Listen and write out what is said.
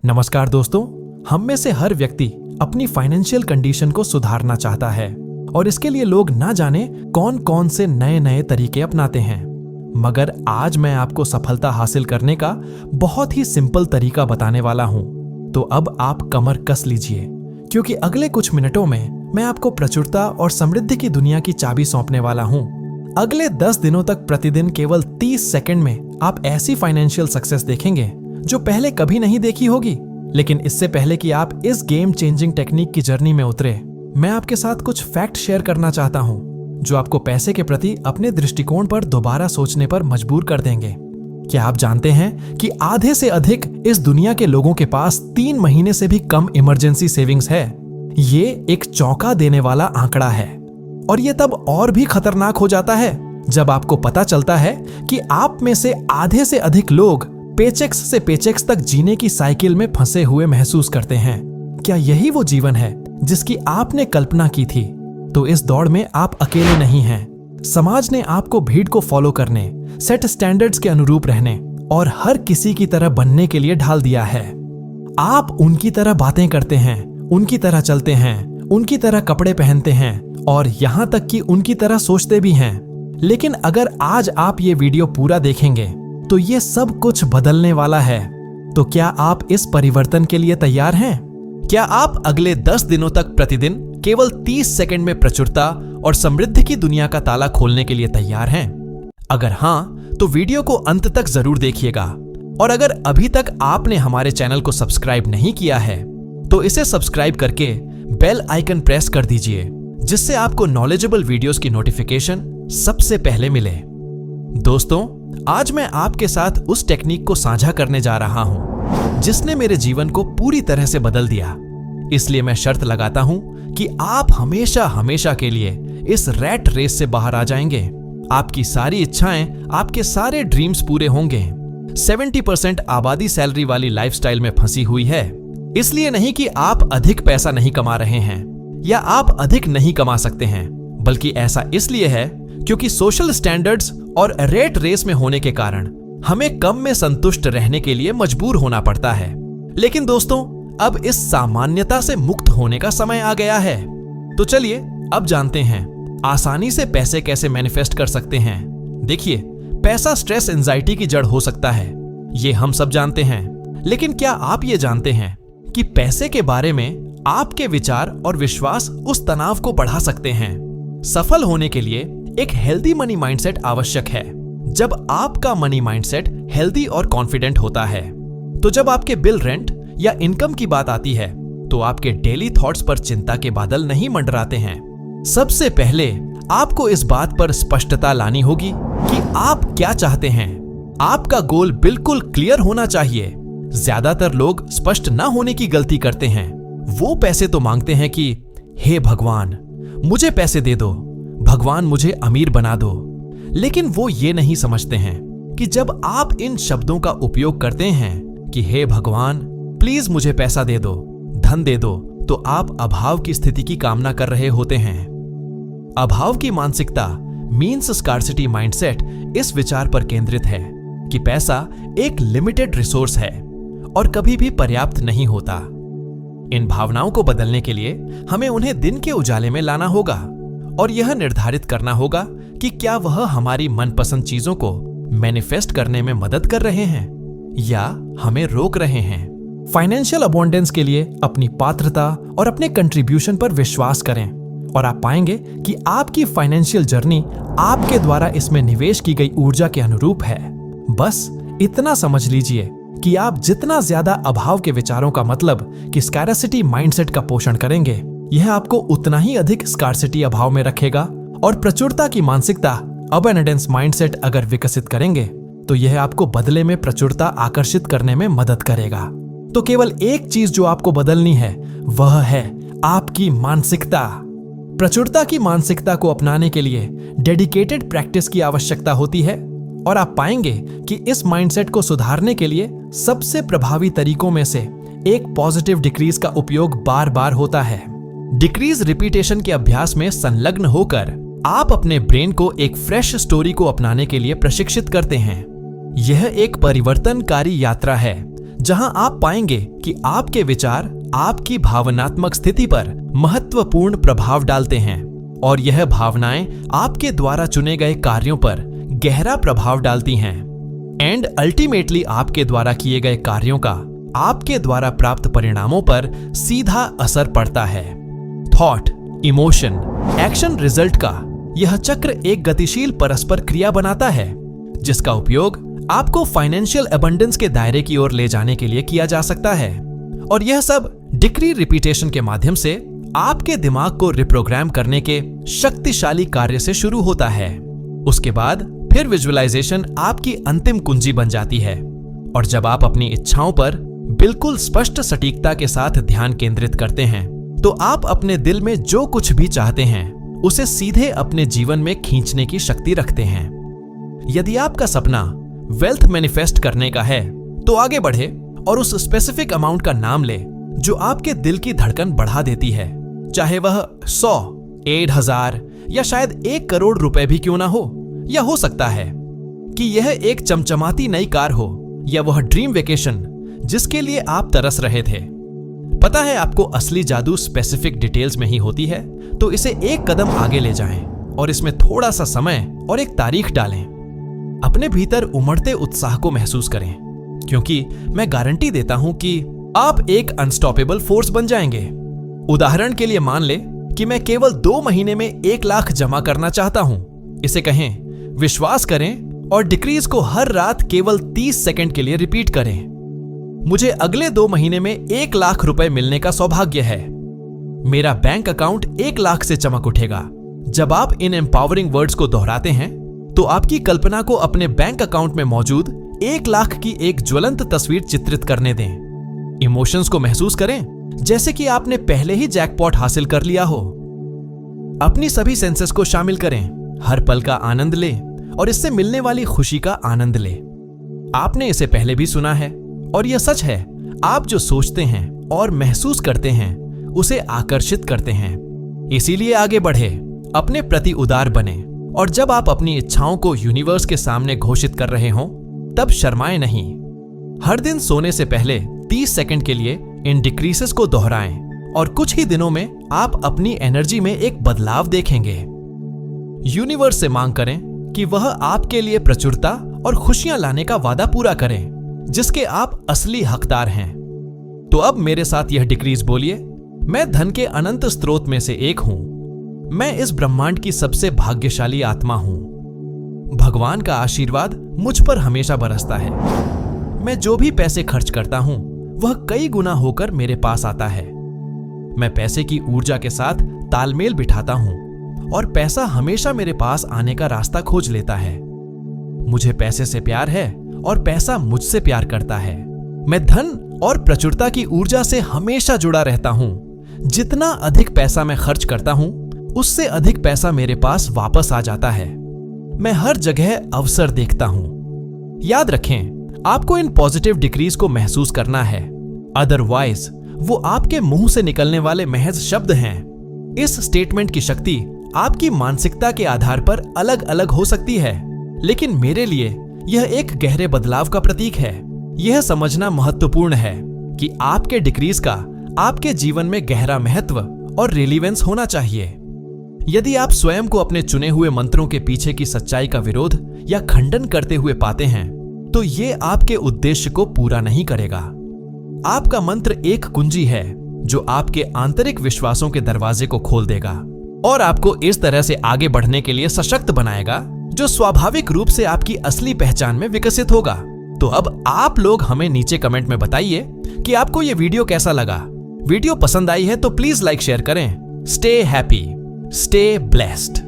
नमस्कार दोस्तों, हम में से हर व्यक्ति अपनी फाइनेंशियल कंडीशन को सुधारना चाहता है और इसके लिए लोग ना जाने कौन कौन से नए नए तरीके अपनाते हैं। मगर आज मैं आपको सफलता हासिल करने का बहुत ही सिंपल तरीका बताने वाला हूं। तो अब आप कमर कस लीजिए, क्योंकि अगले कुछ मिनटों में मैं आपको प्रचुरता और समृद्धि की दुनिया की चाबी सौंपने वाला हूं। अगले 10 दिनों तक प्रतिदिन केवल 30 सेकंड में आप ऐसी फाइनेंशियल सक्सेस देखेंगे जो पहले कभी नहीं देखी होगी। लेकिन इससे पहले कि आप इस गेम चेंजिंग टेक्निक की जर्नी में उतरे, मैं आपके साथ कुछ फैक्ट शेयर करना चाहता हूं जो आपको पैसे के प्रति अपने दृष्टिकोण पर दोबारा सोचने पर मजबूर कर देंगे। क्या आप जानते हैं कि आधे से अधिक इस दुनिया के लोगों के पास 3 महीने से भी कम इमरजेंसी सेविंग्स है। ये एक चौंका देने वाला आंकड़ा है और ये तब और भी खतरनाक हो जाता है जब आपको पता चलता है कि आप में से आधे से अधिक लोग पेचेक्स से पेचेक्स तक जीने की साइकिल में फंसे हुए महसूस करते हैं। क्या यही वो जीवन है जिसकी आपने कल्पना की थी? तो इस दौड़ में आप अकेले नहीं हैं। समाज ने आपको भीड़ को फॉलो करने, सेट स्टैंडर्ड्स के अनुरूप रहने और हर किसी की तरह बनने के लिए ढाल दिया है। आप उनकी तरह बातें करते हैं, उनकी तरह चलते हैं, उनकी तरह कपड़े पहनते हैं और यहां तक कि उनकी तरह सोचते भी हैं। लेकिन अगर आज आप ये वीडियो पूरा देखेंगे तो ये सब कुछ बदलने वाला है। तो क्या आप इस परिवर्तन के लिए तैयार हैं? क्या आप अगले 10 दिनों तक प्रतिदिन केवल 30 सेकंड में प्रचुरता और समृद्धि की दुनिया का ताला खोलने के लिए तैयार हैं? अगर हां, तो वीडियो को अंत तक जरूर देखिएगा। और अगर अभी तक आपने हमारे चैनल को सब्सक्राइब नहीं किया है तो इसे सब्सक्राइब करके बेल आइकन प्रेस कर दीजिए, जिससे आपको नॉलेजेबल वीडियोस की नोटिफिकेशन सबसे पहले मिले। दोस्तों, आज मैं आपके साथ उस टेक्निक को साझा करने जा रहा हूं जिसने मेरे जीवन को पूरी तरह से बदल दिया। इसलिए मैं शर्त लगाता हूं कि आप हमेशा हमेशा के लिए इस रैट रेस से बाहर आ जाएंगे। आपकी सारी इच्छाएं, आपके सारे ड्रीम्स पूरे होंगे। 70% आबादी सैलरी वाली लाइफस्टाइल में फंसी हुई है। इसलिए नहीं कि आप अधिक पैसा नहीं कमा रहे हैं या आप अधिक नहीं कमा सकते हैं, बल्कि ऐसा इसलिए है क्योंकि सोशल स्टैंडर्ड्स और रेट रेस में होने के कारण हमें कम में संतुष्ट रहने के लिए मजबूर होना पड़ता है। लेकिन दोस्तों, अब इस सामान्यता से मुक्त होने का समय आ गया है। तो चलिए अब जानते हैं आसानी से पैसे कैसे मैनिफेस्ट कर सकते हैं। देखिए, पैसा स्ट्रेस एंजाइटी की जड़ हो सकता है, ये हम सब जानते हैं। लेकिन क्या आप ये जानते हैं कि पैसे के बारे में आपके विचार और विश्वास उस तनाव को बढ़ा सकते हैं? सफल होने के लिए एक हेल्दी मनी माइंडसेट आवश्यक है। जब आपका मनी माइंडसेट हेल्दी और कॉन्फिडेंट होता है, तो जब आपके बिल, रेंट या इनकम की बात आती है तो आपके डेली थॉट्स पर चिंता के बादल नहीं मंडराते हैं। सबसे पहले आपको इस बात पर स्पष्टता लानी होगी कि आप क्या चाहते हैं। आपका गोल बिल्कुल क्लियर होना चाहिए। ज्यादातर लोग स्पष्ट ना होने की गलती करते हैं। वो पैसे तो मांगते हैं कि हे भगवान, मुझे पैसे दे दो, भगवान मुझे अमीर बना दो। लेकिन वो ये नहीं समझते हैं कि जब आप इन शब्दों का उपयोग करते हैं कि हे भगवान प्लीज मुझे पैसा दे दो, धन दे दो, तो आप अभाव की स्थिति की कामना कर रहे होते हैं। अभाव की मानसिकता मीन्स स्कार्सिटी माइंडसेट इस विचार पर केंद्रित है कि पैसा एक लिमिटेड रिसोर्स है और कभी भी पर्याप्त नहीं होता। इन भावनाओं को बदलने के लिए हमें उन्हें दिन के उजाले में लाना होगा और यह निर्धारित करना होगा कि क्या वह हमारी मनपसंद चीजों को मैनिफेस्ट करने में मदद कर रहे हैं या हमें रोक रहे हैं। फाइनेंशियल अबंडेंस के लिए अपनी पात्रता और अपने कंट्रीब्यूशन पर विश्वास करें और आप पाएंगे कि आपकी फाइनेंशियल जर्नी आपके द्वारा इसमें निवेश की गई ऊर्जा के अनुरूप है। बस इतना समझ लीजिए कि आप जितना ज्यादा अभाव के विचारों का मतलब कि स्कैरसिटी माइंडसेट का पोषण करेंगे, यह आपको उतना ही अधिक स्कार्सिटी अभाव में रखेगा। और प्रचुरता की मानसिकता अबंडेंस माइंडसेट अगर विकसित करेंगे तो यह आपको बदले में प्रचुरता आकर्षित करने में मदद करेगा। तो केवल एक चीज जो आपको बदलनी है वह है आपकी मानसिकता। प्रचुरता की मानसिकता को अपनाने के लिए डेडिकेटेड प्रैक्टिस की आवश्यकता होती है और आप पाएंगे कि इस माइंडसेट को सुधारने के लिए सबसे प्रभावी तरीकों में से एक पॉजिटिव डिक्रीज का उपयोग बार बार होता है। डिक्रीज रिपीटेशन के अभ्यास में संलग्न होकर आप अपने ब्रेन को एक फ्रेश स्टोरी को अपनाने के लिए प्रशिक्षित करते हैं। यह एक परिवर्तनकारी यात्रा है जहां आप पाएंगे कि आपके विचार आपकी भावनात्मक स्थिति पर महत्वपूर्ण प्रभाव डालते हैं और यह भावनाएं आपके द्वारा चुने गए कार्यों पर गहरा प्रभाव डालती हैं एंड अल्टीमेटली आपके द्वारा किए गए कार्यों का आपके द्वारा प्राप्त परिणामों पर सीधा असर पड़ता है। थॉट, इमोशन, एक्शन, रिजल्ट का यह चक्र एक गतिशील परस्पर क्रिया बनाता है जिसका उपयोग आपको फाइनेंशियल अबंडेंस के दायरे की ओर ले जाने के लिए किया जा सकता है और यह सब डिक्री रिपीटेशन के माध्यम से आपके दिमाग को रिप्रोग्राम करने के शक्तिशाली कार्य से शुरू होता है। उसके बाद फिर विजुअलाइजेशन आपकी अंतिम कुंजी बन जाती है और जब आप अपनी इच्छाओं पर बिल्कुल स्पष्ट सटीकता के साथ ध्यान केंद्रित करते हैं तो आप अपने दिल में जो कुछ भी चाहते हैं उसे सीधे अपने जीवन में खींचने की शक्ति रखते हैं। यदि आपका सपना वेल्थ मैनिफेस्ट करने का है तो आगे बढ़े और उस स्पेसिफिक अमाउंट का नाम ले जो आपके दिल की धड़कन बढ़ा देती है, चाहे वह 100, 8,000 या शायद 1 करोड़ रुपए भी क्यों ना हो, या हो सकता है कि यह एक चमचमाती नई कार हो या वह ड्रीम वेकेशन जिसके लिए आप तरस रहे थे। पता है आपको असली जादू स्पेसिफिक डिटेल्स में ही होती है, तो इसे एक कदम आगे ले जाएं और इसमें थोड़ा सा समय और एक तारीख डालें। अपने भीतर उमड़ते उत्साह को महसूस करें क्योंकि मैं गारंटी देता हूं कि आप एक अनस्टॉपेबल फोर्स बन जाएंगे। उदाहरण के लिए मान ले कि मैं केवल 2 महीने में 1 लाख जमा करना चाहता हूं। इसे कहें, विश्वास करें और डिक्रीज को हर रात केवल 30 सेकंड के लिए रिपीट करें। मुझे अगले 2 महीने में 1 लाख रुपए मिलने का सौभाग्य है। मेरा बैंक अकाउंट 1 लाख से चमक उठेगा। जब आप इन एम्पावरिंग वर्ड्स को दोहराते हैं तो आपकी कल्पना को अपने बैंक अकाउंट में मौजूद 1 लाख की एक ज्वलंत तस्वीर चित्रित करने दें। इमोशंस को महसूस करें जैसे कि आपने पहले ही जैकपॉट हासिल कर लिया हो। अपनी सभी सेंसेस को शामिल करें, हर पल का आनंद लें और इससे मिलने वाली खुशी का आनंद लें। आपने इसे पहले भी सुना है और यह सच है, आप जो सोचते हैं और महसूस करते हैं उसे आकर्षित करते हैं। इसीलिए आगे बढ़े, अपने प्रति उदार बने और जब आप अपनी इच्छाओं को यूनिवर्स के सामने घोषित कर रहे हों तब शर्माएं नहीं। हर दिन सोने से पहले 30 सेकंड के लिए इन डिक्रीसेस को दोहराएं और कुछ ही दिनों में आप अपनी एनर्जी में एक बदलाव देखेंगे। यूनिवर्स से मांग करें कि वह आपके लिए प्रचुरता और खुशियां लाने का वादा पूरा करें जिसके आप असली हकदार हैं। तो अब मेरे साथ यह डिक्रीज बोलिए, मैं धन के अनंत स्रोत में से एक हूं। मैं इस ब्रह्मांड की सबसे भाग्यशाली आत्मा हूं। भगवान का आशीर्वाद मुझ पर हमेशा बरसता है। मैं जो भी पैसे खर्च करता हूं वह कई गुना होकर मेरे पास आता है। मैं पैसे की ऊर्जा के साथ तालमेल बिठाता हूं और पैसा हमेशा मेरे पास आने का रास्ता खोज लेता है। मुझे पैसे से प्यार है और पैसा मुझसे प्यार करता है। मैं धन और प्रचुरता की ऊर्जा से हमेशा जुड़ा रहता हूं। जितना अधिक पैसा मैं खर्च करता हूं उससे अधिक पैसा मेरे पास वापस आ जाता है। मैं हर जगह अवसर देखता हूं। याद रखें, आपको इन पॉजिटिव डिक्रीज को महसूस करना है, अदरवाइज वो आपके मुंह से निकलने वाले महज शब्द हैं। इस स्टेटमेंट की शक्ति आपकी मानसिकता के आधार पर अलग अलग हो सकती है, लेकिन मेरे लिए यह एक गहरे बदलाव का प्रतीक है। यह समझना महत्वपूर्ण है कि आपके डिक्रीज का आपके जीवन में गहरा महत्व और रिलीवेंस होना चाहिए। यदि आप स्वयं को अपने चुने हुए मंत्रों के पीछे की सच्चाई का विरोध या खंडन करते हुए पाते हैं तो ये आपके उद्देश्य को पूरा नहीं करेगा। आपका मंत्र एक कुंजी है जो आपके आंतरिक विश्वासों के दरवाजे को खोल देगा और आपको इस तरह से आगे बढ़ने के लिए सशक्त बनाएगा जो स्वाभाविक रूप से आपकी असली पहचान में विकसित होगा। तो अब आप लोग हमें नीचे कमेंट में बताइए कि आपको ये वीडियो कैसा लगा। वीडियो पसंद आई है तो प्लीज लाइक शेयर करें। Stay happy, stay blessed.